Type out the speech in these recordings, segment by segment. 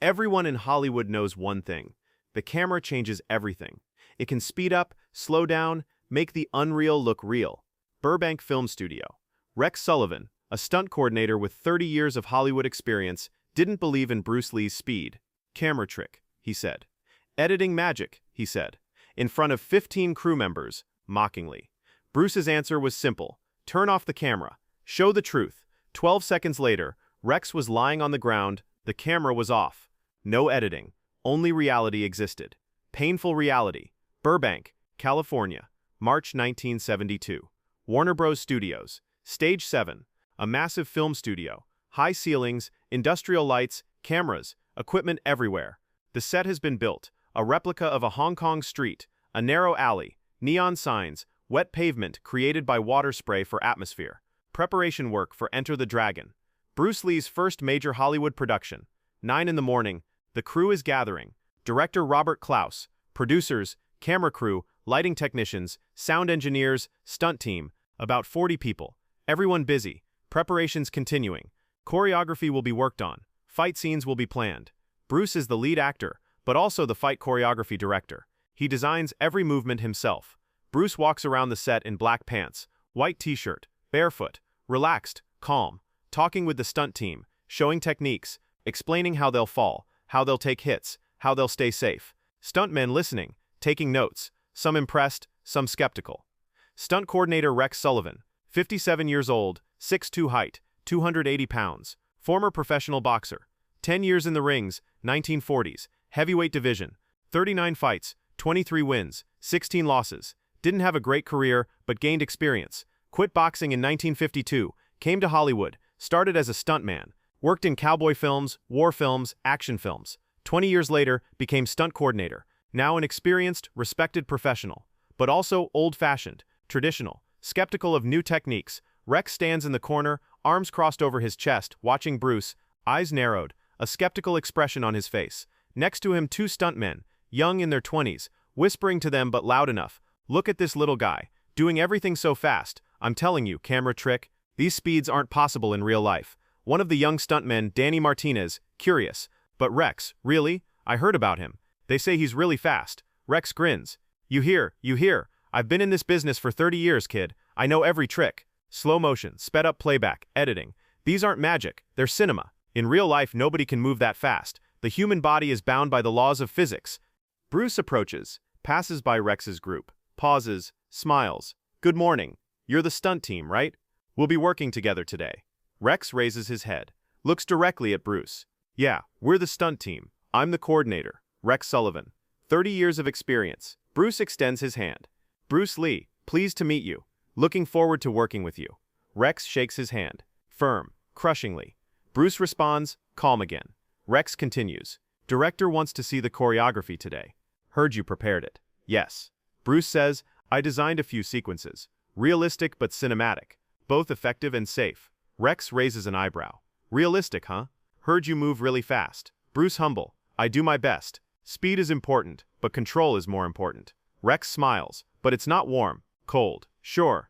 Everyone in Hollywood knows one thing. The camera changes everything. It can speed up, slow down, make the unreal look real. Burbank Film Studio. Rex Sullivan, a stunt coordinator with 30 years of Hollywood experience, didn't believe in Bruce Lee's speed. Camera trick, he said. Editing magic, he said. In front of 15 crew members, mockingly. Bruce's answer was simple. Turn off the camera. Show the truth. 12 seconds later, Rex was lying on the ground, the camera was off. No editing. Only reality existed. Painful reality. Burbank, California, March 1972. Warner Bros. Studios. Stage 7. A massive film studio. High ceilings, industrial lights, cameras, equipment everywhere. The set has been built. A replica of a Hong Kong street. A narrow alley. Neon signs. Wet pavement created by water spray for atmosphere. Preparation work for Enter the Dragon. Bruce Lee's first major Hollywood production. 9 in the morning. The crew is gathering. Director Robert Klaus. Producers, camera crew, lighting technicians, sound engineers, stunt team. About 40 people. Everyone busy. Preparations continuing. Choreography will be worked on. Fight scenes will be planned. Bruce is the lead actor, but also the fight choreography director. He designs every movement himself. Bruce walks around the set in black pants, white t-shirt, barefoot, relaxed, calm, talking with the stunt team, showing techniques, explaining how they'll fall, how they'll take hits, how they'll stay safe. Stuntmen listening, taking notes, some impressed, some skeptical. Stunt coordinator Rex Sullivan, 57 years old, 6'2" height, 280 pounds, former professional boxer, 10 years in the rings, 1940s, heavyweight division, 39 fights, 23 wins, 16 losses, didn't have a great career but gained experience, quit boxing in 1952, came to Hollywood, started as a stuntman, worked in cowboy films, war films, action films. 20 years later, became stunt coordinator, now an experienced, respected professional, but also old-fashioned, traditional, skeptical of new techniques. Rex stands in the corner, arms crossed over his chest, watching Bruce, eyes narrowed, a skeptical expression on his face. Next to him, 2 stuntmen, young in their 20s, whispering to them but loud enough, "Look at this little guy, doing everything so fast. I'm telling you, camera trick. These speeds aren't possible in real life." One of the young stuntmen, Danny Martinez, curious, "But Rex, really? I heard about him. They say he's really fast." Rex grins. You hear. I've been in this business for 30 years, kid. I know every trick. Slow motion, sped-up playback, editing. These aren't magic, they're cinema. In real life, nobody can move that fast. The human body is bound by the laws of physics. Bruce approaches, passes by Rex's group, pauses, smiles. "Good morning. You're the stunt team, right? We'll be working together today." Rex raises his head, looks directly at Bruce. "Yeah, we're the stunt team. I'm the coordinator, Rex Sullivan. 30 years of experience." Bruce extends his hand. "Bruce Lee, pleased to meet you. Looking forward to working with you." Rex shakes his hand, firm, crushingly. Bruce responds, calm again. Rex continues. "Director wants to see the choreography today. Heard you prepared it." "Yes." Bruce says, "I designed a few sequences. Realistic but cinematic. Both effective and safe." Rex raises an eyebrow. "Realistic, huh? Heard you move really fast." Bruce humble. "I do my best. Speed is important, but control is more important." Rex smiles. "But it's not warm. Cold." Sure.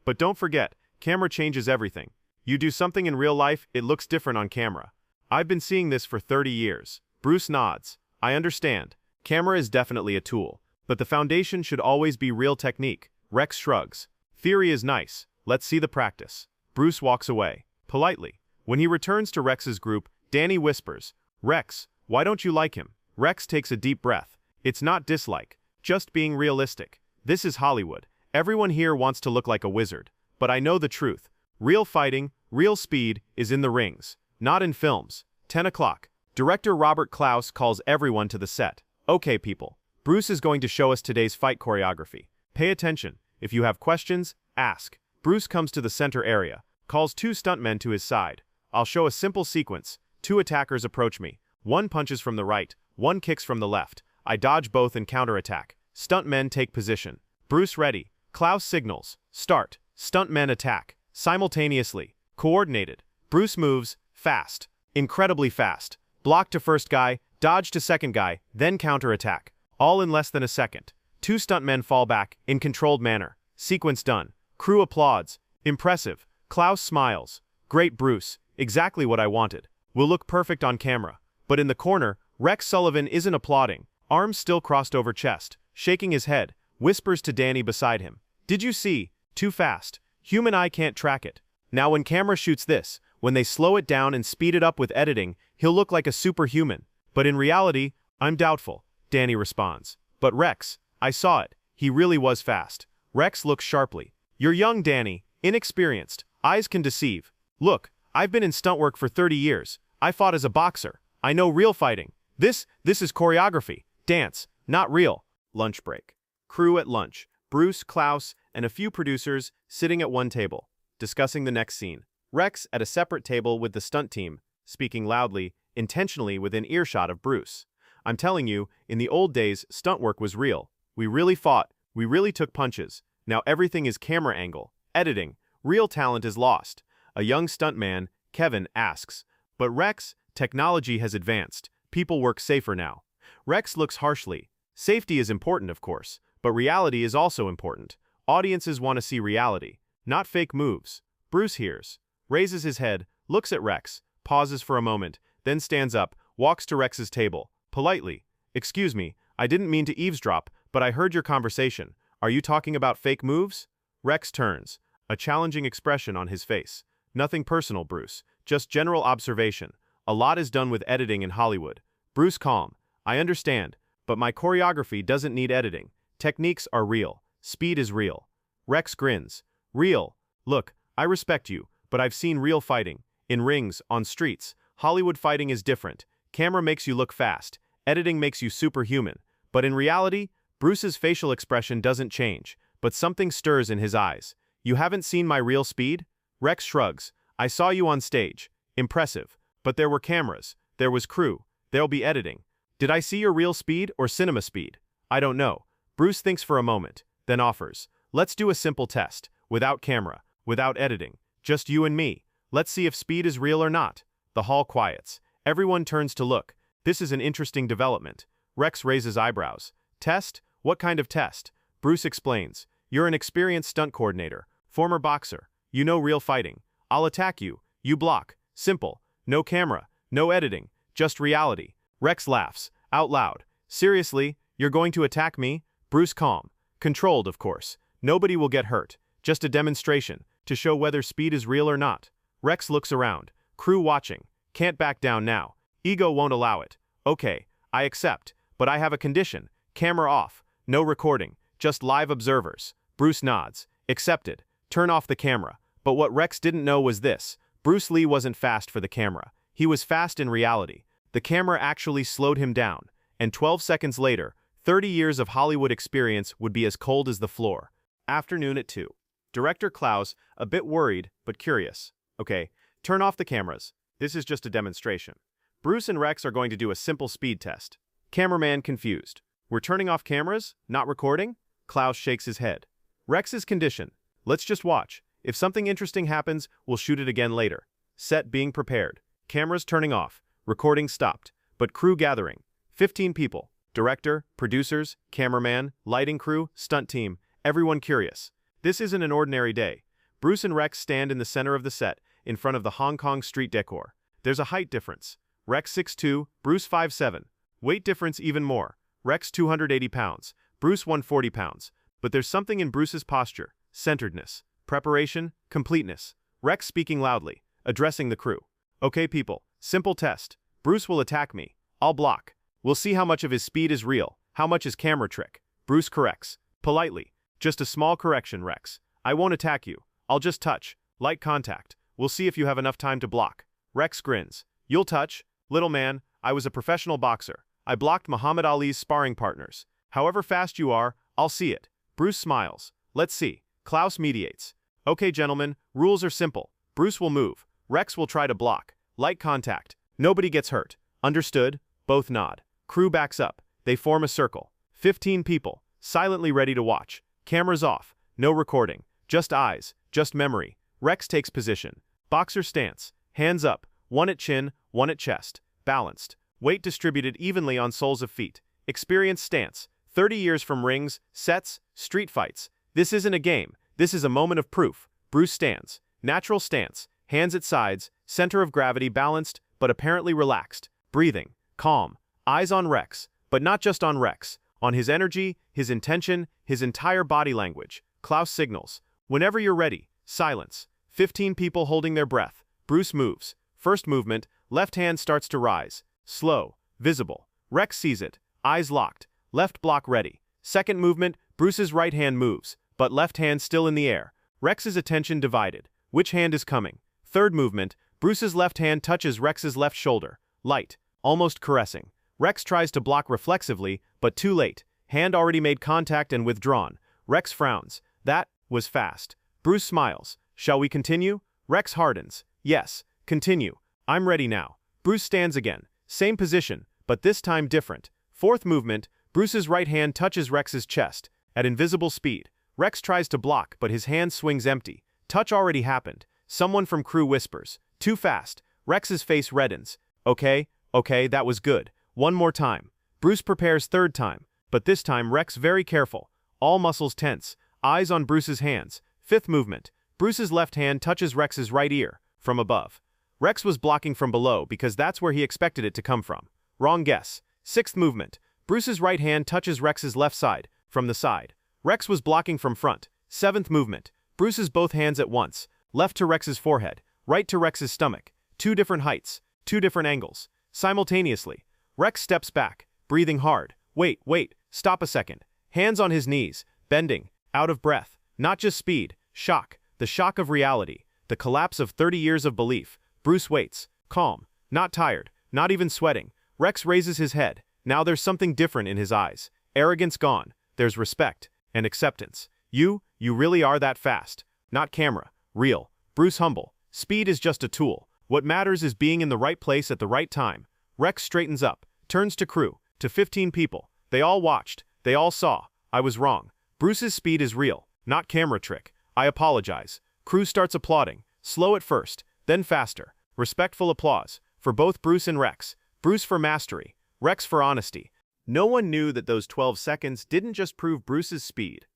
But don't forget, camera changes everything. You do something in real life, it looks different on camera. I've been seeing this for 30 years. Bruce nods. "I understand. Camera is definitely a tool, but the foundation should always be real technique." Rex shrugs. "Theory is nice. Let's see the practice." Bruce walks away, politely. When he returns to Rex's group, Danny whispers, "Rex, why don't you like him?" Rex takes a deep breath. "It's not dislike, just being realistic. This is Hollywood. Everyone here wants to look like a wizard. But I know the truth. Real fighting, real speed, is in the rings, not in films." 10 o'clock. Director Robert Klaus calls everyone to the set. "Okay, people. Bruce is going to show us today's fight choreography. Pay attention. If you have questions, ask." Bruce comes to the center area, calls 2 stuntmen to his side. "I'll show a simple sequence. 2 attackers approach me. One punches from the right, one kicks from the left. I dodge both and counterattack. Stuntmen take position. Bruce ready. Klaus signals. Start. Stuntmen attack. Simultaneously. Coordinated. Bruce moves. Fast. Incredibly fast. Block to first guy, dodge to second guy, then counterattack. All in less than a second. 2 stuntmen fall back, in controlled manner. Sequence done. Crew applauds. Impressive. Klaus smiles. "Great, Bruce. Exactly what I wanted. Will look perfect on camera." But in the corner, Rex Sullivan isn't applauding, arms still crossed over chest, shaking his head, whispers to Danny beside him. Did you see? Too fast. Human eye can't track it. Now when camera shoots this, when they slow it down and speed it up with editing, he'll look like a superhuman. But in reality, I'm doubtful, Danny responds. But Rex, I saw it. He really was fast. Rex looks sharply. You're young, Danny, inexperienced. Eyes can deceive. Look, I've been in stunt work for 30 years. I fought as a boxer. I know real fighting. This is choreography. Dance, not real. Lunch break. Crew at lunch. Bruce, Klaus, and a few producers sitting at one table, discussing the next scene. Rex at a separate table with the stunt team, speaking loudly, intentionally within earshot of Bruce. I'm telling you, in the old days, stunt work was real. We really fought. We really took punches. Now everything is camera angle, editing. Real talent is lost. A young stuntman, Kevin, asks, but Rex, technology has advanced. People work safer now. Rex looks harshly. Safety is important, of course, but reality is also important. Audiences want to see reality, not fake moves. Bruce hears, raises his head, looks at Rex, pauses for a moment, then stands up, walks to Rex's table, politely. Excuse me, I didn't mean to eavesdrop, but I heard your conversation. Are you talking about fake moves? Rex turns, a challenging expression on his face. Nothing personal, Bruce, just general observation. A lot is done with editing in Hollywood. Bruce calm. I understand, but my choreography doesn't need editing. Techniques are real. Speed is real. Rex grins. Real. Look, I respect you, but I've seen real fighting. In rings, on streets. Hollywood fighting is different. Camera makes you look fast. Editing makes you superhuman. But in reality, Bruce's facial expression doesn't change, but something stirs in his eyes. You haven't seen my real speed? Rex shrugs. I saw you on stage. Impressive. But there were cameras. There was crew. There'll be editing. Did I see your real speed or cinema speed? I don't know. Bruce thinks for a moment, then offers. Let's do a simple test. Without camera. Without editing. Just you and me. Let's see if speed is real or not. The hall quiets. Everyone turns to look. This is an interesting development. Rex raises eyebrows. Test? What kind of test? Bruce explains. You're an experienced stunt coordinator. Former boxer. You know real fighting. I'll attack you. You block. Simple. No camera. No editing. Just reality. Rex laughs. Out loud. Seriously? You're going to attack me? Bruce calm. Controlled, of course. Nobody will get hurt. Just a demonstration, to show whether speed is real or not. Rex looks around. Crew watching. Can't back down now. Ego won't allow it. Okay, I accept, but I have a condition. Camera off. No recording. Just live observers. Bruce nods. Accepted. Turn off the camera. But what Rex didn't know was this. Bruce Lee wasn't fast for the camera. He was fast in reality. The camera actually slowed him down. And 12 seconds later, 30 years of Hollywood experience would be as cold as the floor. Afternoon at 2. Director Klaus, a bit worried, but curious. Okay, turn off the cameras. This is just a demonstration. Bruce and Rex are going to do a simple speed test. Cameraman confused. We're turning off cameras? Not recording? Klaus shakes his head. Rex's condition. Let's just watch. If something interesting happens, we'll shoot it again later. Set being prepared. Cameras turning off. Recording stopped. But crew gathering. 15 people. Director, producers, cameraman, lighting crew, stunt team. Everyone curious. This isn't an ordinary day. Bruce and Rex stand in the center of the set, in front of the Hong Kong street decor. There's a height difference. Rex 6'2", Bruce 5'7". Weight difference even more. Rex 280 pounds, Bruce 140 pounds. But there's something in Bruce's posture, centeredness, preparation, completeness. Rex speaking loudly, addressing the crew. Okay people, simple test. Bruce will attack me. I'll block. We'll see how much of his speed is real, how much is camera trick. Bruce corrects. Politely. Just a small correction, Rex. I won't attack you. I'll just touch. Light contact. We'll see if you have enough time to block. Rex grins. You'll touch? Little man, I was a professional boxer. I blocked Muhammad Ali's sparring partners. However fast you are, I'll see it. Bruce smiles. Let's see. Klaus mediates. Okay gentlemen, rules are simple. Bruce will move. Rex will try to block. Light contact. Nobody gets hurt. Understood? Both nod. Crew backs up. They form a circle. 15 people. Silently ready to watch. Cameras off. No recording. Just eyes. Just memory. Rex takes position. Boxer stance. Hands up. One at chin, one at chest. Balanced. Weight distributed evenly on soles of feet. Experienced stance. 30 years from rings, sets, street fights. This isn't a game. This is a moment of proof. Bruce stands. Natural stance. Hands at sides. Center of gravity balanced, but apparently relaxed. Breathing. calm, eyes on Rex, but not just on Rex, on his energy, his intention, his entire body language. Klaus signals, "Whenever you're ready." Silence. 15 people holding their breath. Bruce moves. First movement, left hand starts to rise. Slow, visible. Rex sees it, eyes locked, left block ready. Second movement, Bruce's right hand moves, but left hand still in the air. Rex's attention divided. Which hand is coming? Third movement, Bruce's left hand touches Rex's left shoulder. Light, almost caressing. Rex tries to block reflexively, but too late. Hand already made contact and withdrawn. Rex frowns. That was fast. Bruce smiles. "Shall we continue?" Rex hardens. "Yes, continue. I'm ready now." Bruce stands again. Same position, but this time different. Fourth movement, Bruce's right hand touches Rex's chest. At invisible speed. Rex tries to block, but his hand swings empty. Touch already happened. Someone from crew whispers, "Too fast." Rex's face reddens. Okay, that was good. One more time." Bruce prepares third time, but this time Rex very careful. All muscles tense, eyes on Bruce's hands. Fifth movement, Bruce's left hand touches Rex's right ear, from above. Rex was blocking from below because that's where he expected it to come from. Wrong guess. Sixth movement, Bruce's right hand touches Rex's left side, from the side. Rex was blocking from front. Seventh movement, Bruce's both hands at once, left to Rex's forehead, right to Rex's stomach. Two different heights, two different angles. Simultaneously, Rex steps back, breathing hard. Wait, stop a second. Hands on his knees, bending, out of breath. Not just speed, shock. The shock of reality. The collapse of 30 years of belief. Bruce waits, calm, not tired, not even sweating. Rex raises his head. Now there's something different in his eyes. Arrogance gone. There's respect and acceptance. You really are that fast. Not camera, real. Bruce humble. Speed is just a tool. What matters is being in the right place at the right time. Rex straightens up, turns to crew, to 15 people. They all watched. They all saw. I was wrong. Bruce's speed is real, not camera trick. I apologize. Crew starts applauding. Slow at first, then faster. Respectful applause. For both Bruce and Rex. Bruce for mastery. Rex for honesty. No one knew that those 12 seconds didn't just prove Bruce's speed.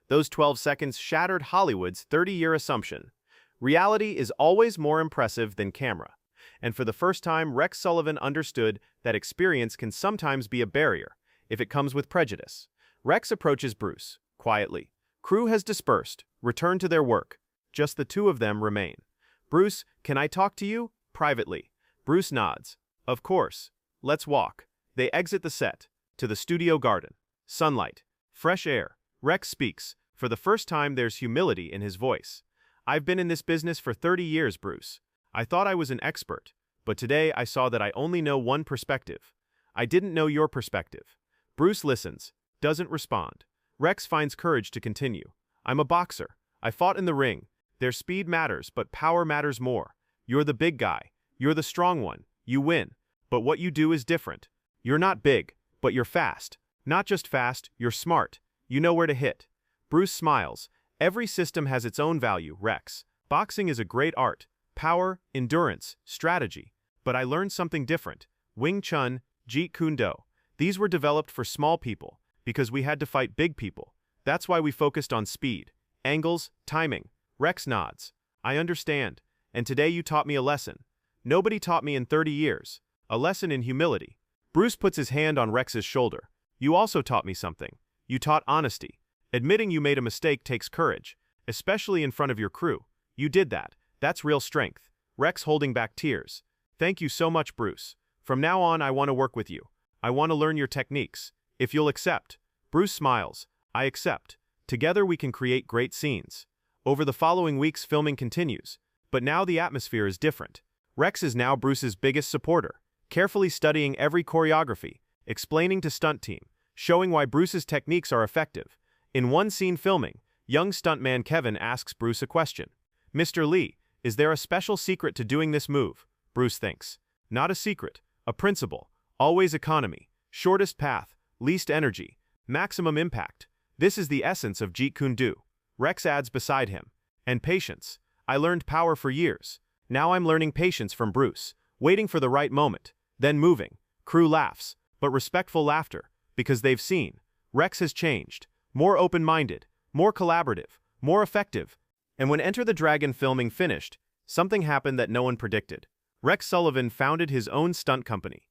Those 12 seconds shattered Hollywood's 30-year assumption. Reality is always more impressive than camera. And for the first time, Rex Sullivan understood that experience can sometimes be a barrier, if it comes with prejudice. Rex approaches Bruce, quietly. Crew has dispersed, returned to their work. Just the two of them remain. "Bruce, can I talk to you?" Privately. Bruce nods. "Of course. Let's walk." They exit the set, to the studio garden. Sunlight. Fresh air. Rex speaks. For the first time there's humility in his voice. "I've been in this business for 30 years, Bruce. I thought I was an expert, but today I saw that I only know one perspective. I didn't know your perspective." Bruce listens, doesn't respond. Rex finds courage to continue. "I'm a boxer. I fought in the ring. Their speed matters, but power matters more. You're the big guy. You're the strong one. You win. But what you do is different. You're not big, but you're fast. Not just fast, you're smart. You know where to hit." Bruce smiles. "Every system has its own value, Rex. Boxing is a great art. Power, endurance, strategy. But I learned something different. Wing Chun, Jeet Kune Do. These were developed for small people, because we had to fight big people. That's why we focused on speed, angles, timing." Rex nods. "I understand. And today you taught me a lesson. Nobody taught me in 30 years. A lesson in humility." Bruce puts his hand on Rex's shoulder. "You also taught me something. You taught honesty. Admitting you made a mistake takes courage, especially in front of your crew. You did that. That's real strength." Rex holding back tears. "Thank you so much, Bruce. From now on, I want to work with you. I want to learn your techniques. If you'll accept." Bruce smiles. "I accept. Together we can create great scenes." Over the following weeks, filming continues. But now the atmosphere is different. Rex is now Bruce's biggest supporter, carefully studying every choreography, explaining to stunt team, showing why Bruce's techniques are effective. In one scene filming, young stuntman Kevin asks Bruce a question. "Mr. Lee, is there a special secret to doing this move?" Bruce thinks. "Not a secret, a principle. Always economy. Shortest path, least energy, maximum impact. This is the essence of Jeet Kune Do." Rex adds beside him. "And patience. I learned power for years. Now I'm learning patience from Bruce, waiting for the right moment, then moving." Crew laughs, but respectful laughter, because they've seen. Rex has changed. More open-minded, more collaborative, more effective. And when Enter the Dragon filming finished, something happened that no one predicted. Rex Sullivan founded his own stunt company.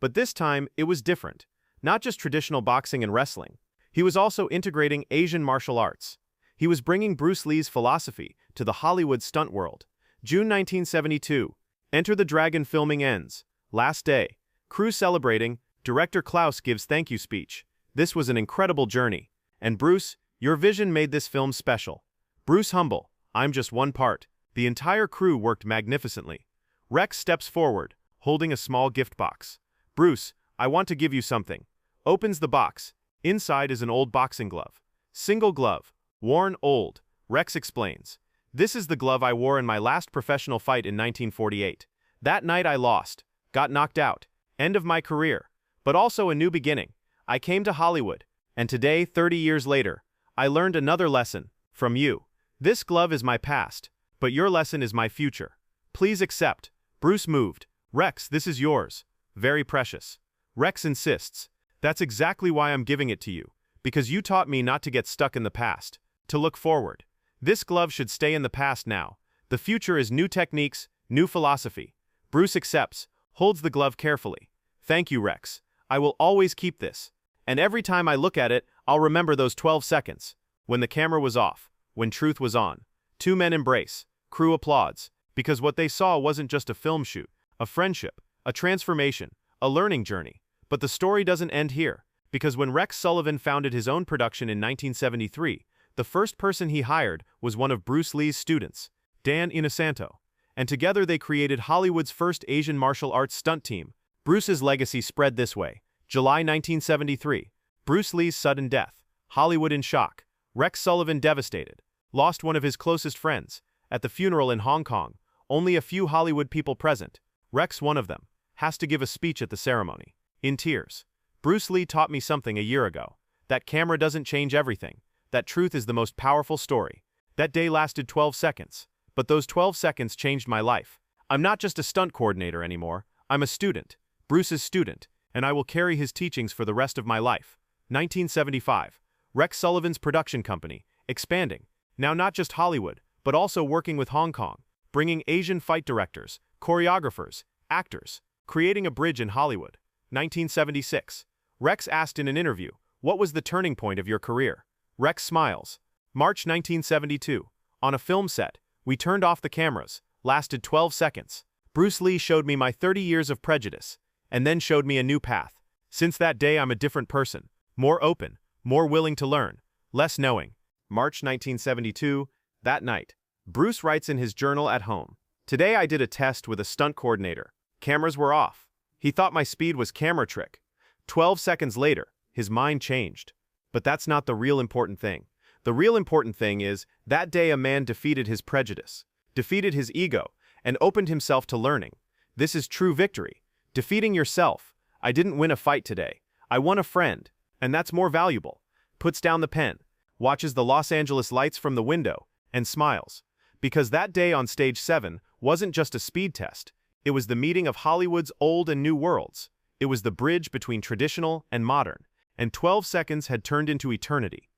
But this time, it was different. Not just traditional boxing and wrestling. He was also integrating Asian martial arts. He was bringing Bruce Lee's philosophy to the Hollywood stunt world. June 1972. Enter the Dragon filming ends. Last day. Crew celebrating. Director Klaus gives thank you speech. This was an incredible journey. And Bruce, your vision made this film special. Bruce humble. I'm just one part. The entire crew worked magnificently. Rex steps forward, holding a small gift box. Bruce, I want to give you something. Opens the box. Inside is an old boxing glove. Single glove. Worn old. Rex explains. This is the glove I wore in my last professional fight in 1948. That night I lost. Got knocked out. End of my career. But also a new beginning. I came to Hollywood. And today, 30 years later, I learned another lesson. From you. This glove is my past. But your lesson is my future. Please accept. Bruce moved. Rex, this is yours. Very precious. Rex insists. That's exactly why I'm giving it to you. Because you taught me not to get stuck in the past. To look forward. This glove should stay in the past now. The future is new techniques, new philosophy. Bruce accepts, holds the glove carefully. Thank you, Rex. I will always keep this. And every time I look at it, I'll remember those 12 seconds. When the camera was off. When truth was on. Two men embrace. Crew applauds. Because what they saw wasn't just a film shoot, a friendship, a transformation, a learning journey. But the story doesn't end here. Because when Rex Sullivan founded his own production in 1973, the first person he hired was one of Bruce Lee's students, Dan Inosanto. And together they created Hollywood's first Asian martial arts stunt team. Bruce's legacy spread this way. July 1973. Bruce Lee's sudden death. Hollywood in shock. Rex Sullivan devastated. Lost one of his closest friends. At the funeral in Hong Kong, only a few Hollywood people present. Rex, one of them, has to give a speech at the ceremony. In tears. Bruce Lee taught me something a year ago. That camera doesn't change everything. That truth is the most powerful story. That day lasted 12 seconds. But those 12 seconds changed my life. I'm not just a stunt coordinator anymore. I'm a student. Bruce's student. And I will carry his teachings for the rest of my life. 1975. Rex Sullivan's production company. Expanding. Now not just Hollywood, but also working with Hong Kong. Bringing Asian fight directors, choreographers, actors. Creating a bridge in Hollywood. 1976. Rex asked in an interview, what was the turning point of your career? Rex smiles. March 1972. On a film set, we turned off the cameras. Lasted 12 seconds. Bruce Lee showed me my 30 years of prejudice. And then showed me a new path. Since that day I'm a different person. More open. More willing to learn. Less knowing. March 1972. That night. Bruce writes in his journal at home. Today I did a test with a stunt coordinator. Cameras were off. He thought my speed was camera trick. 12 seconds later, his mind changed. But that's not the real important thing. The real important thing is, that day a man defeated his prejudice, defeated his ego, and opened himself to learning. This is true victory. Defeating yourself. I didn't win a fight today. I won a friend. And that's more valuable. Puts down the pen. Watches the Los Angeles lights from the window. And smiles. Because that day on stage 7 wasn't just a speed test. It was the meeting of Hollywood's old and new worlds. It was the bridge between traditional and modern. And 12 seconds had turned into eternity.